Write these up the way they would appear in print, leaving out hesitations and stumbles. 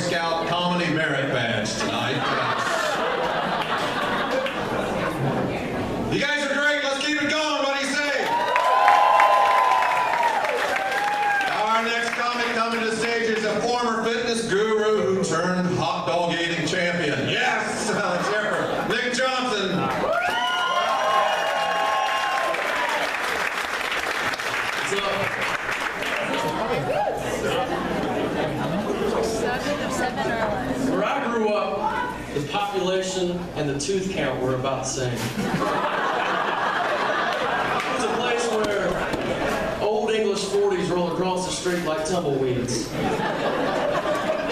Scout Comedy Merit Badge tonight. You guys are great. Let's keep it going. What do you say? Our next comic coming to the stage is a former fitness guru who turned hot dog eating champion. Yes! Let's hear it. Nick Johnson. Where I grew up, the population and the tooth count were about the same. It was a place where old English 40s roll across the street like tumbleweeds.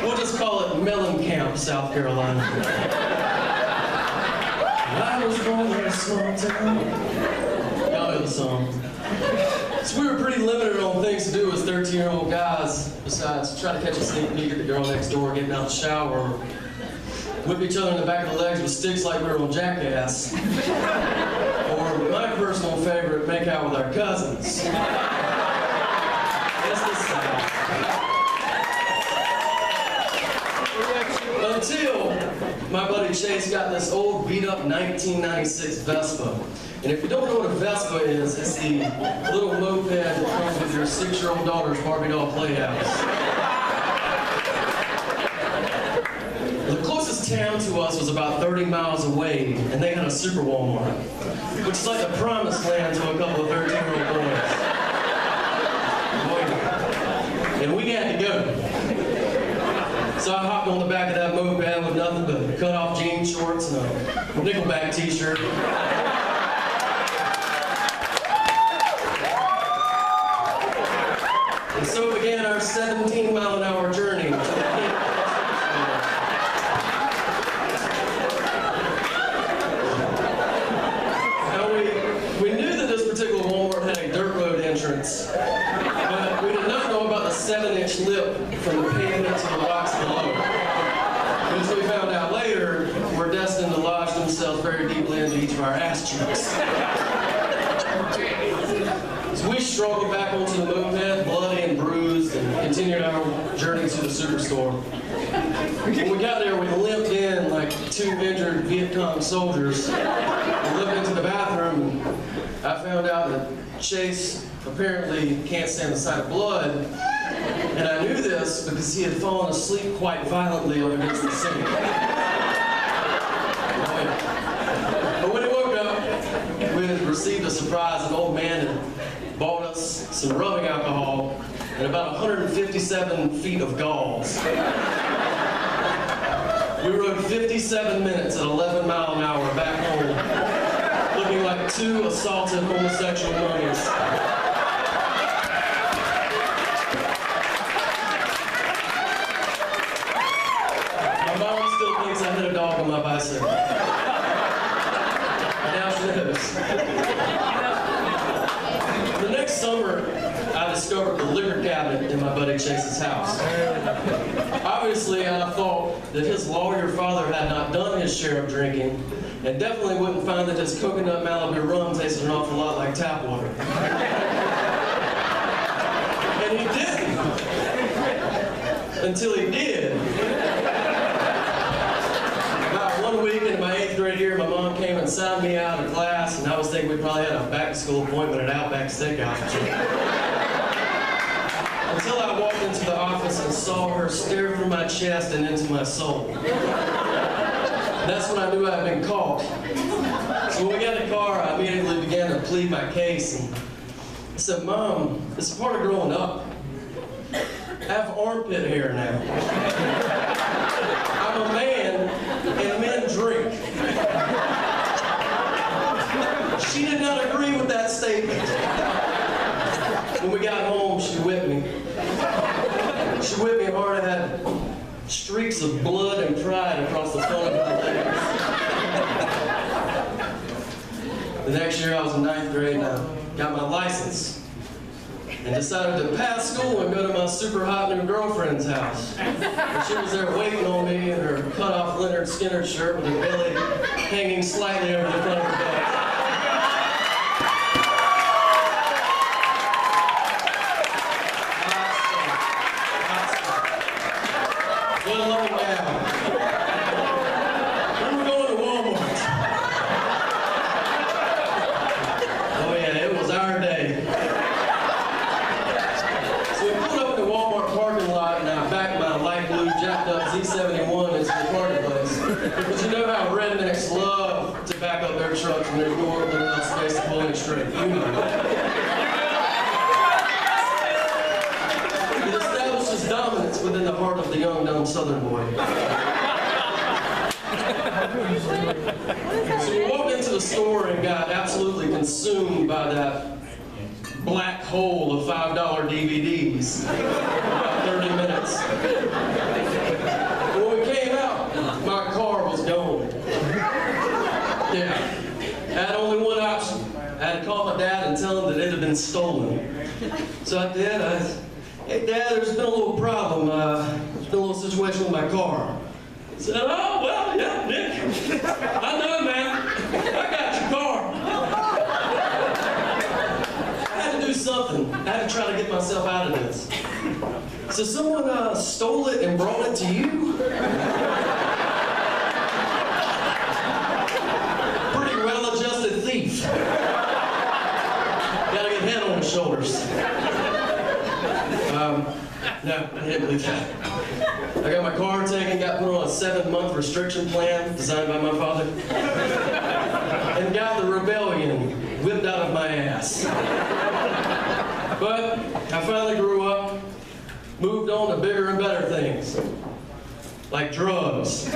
We'll just call it Melon Camp, South Carolina. I was born in a small town. Y'all know the song. So we were pretty limited on things to do as 13-year-old guys, besides try to catch a sneak peek at the girl next door getting out of the shower, whip each other in the back of the legs with sticks like we were on Jackass, or my personal favorite, make out with our cousins. It's the South. Until my buddy Chase got this old beat-up 1996 Vespa. And if you don't know what a Vespa is, it's the little moped that comes with your 6-year-old daughter's Barbie doll playhouse. The closest town to us was about 30 miles away, and they had a super Walmart, which is like the promised land to a couple of 13-year-old boys. And we had to go. So I hopped on the back of that moped with nothing but cut-off jean shorts and a Nickelback t-shirt. And so began our 17-mile-an-hour journey to the peak. Now we knew that this particular Walmart had a dirt road entrance, but we did not know about the 7-inch lip from the pavement to the rocks below. And as we found out later, we're destined to lodge themselves very deeply into each of our ass cheeks. So we struggled back onto the moped, bloody and bruised, and continued our journey to the superstore. When we got there, we limped in like 2 injured Viet Cong soldiers. We looked into the bathroom, and I found out that Chase apparently can't stand the sight of blood. And I knew this because he had fallen asleep quite violently on against the sink. But when he woke up, we had received a surprise. An old man had bought us some rubbing alcohol and about 157 feet of galls. We rode 57 minutes at 11 miles an hour back home, looking like 2 assaulted homosexual mummies. My mom still thinks I hit a dog on my bicycle. Now she knows. The next summer, I discovered the liquor cabinet in my buddy Chase's house. Obviously, I thought that his lawyer father had not done his share of drinking, and definitely wouldn't find that his coconut Malibu rum tasted an awful lot like tap water. And he didn't. Until he did. About 1 week into my 8th grade year, my mom came and signed me out of class, and I was thinking we probably had a back-to-school appointment at Outback Steakhouse. Until I walked into the office and saw her stare through my chest and into my soul. That's when I knew I had been caught. So when we got in the car, I immediately began to plead my case. And I said, Mom, it's a part of growing up. I have armpit hair now. I'm a man, and men drink. She did not agree with that statement. When we got home, she whipped me. She whipped me hard. I had streaks of blood and pride across the front of my legs. The next year, I was in 9th grade, and I got my license. And decided to pass school and go to my super hot new girlfriend's house. And she was there waiting on me in her cut-off Leonard Skinner shirt with her belly hanging slightly over the front of her butt. What a lovely gal. We were going to Walmart. Oh yeah, it was our day. So we pulled up in the Walmart parking lot and I backed my light blue jacked up Z71 into the parking place. But you know how rednecks love to back up their trucks and there's no enough space to pull in straight. You know. It establishes dominance within the heart of the young, dumb Southern boy. So we walked into the store and got absolutely consumed by that black hole of $5 DVDs for about 30 minutes. When we came out, my car was gone. Yeah. I had only one option. I had to call my dad and tell him that it had been stolen. So I did. Hey Dad, there's been a little problem. There's been a little situation with my car. He said, oh, well, yeah, Nick. I know, man. I got your car. I had to do something. I had to try to get myself out of this. So someone stole it and brought it to you? Pretty well-adjusted thief. Got a good head on his shoulders. No, I didn't believe that. I got my car taken, got put on a 7-month restriction plan designed by my father, and got the rebellion whipped out of my ass. But I finally grew up, moved on to bigger and better things, like drugs.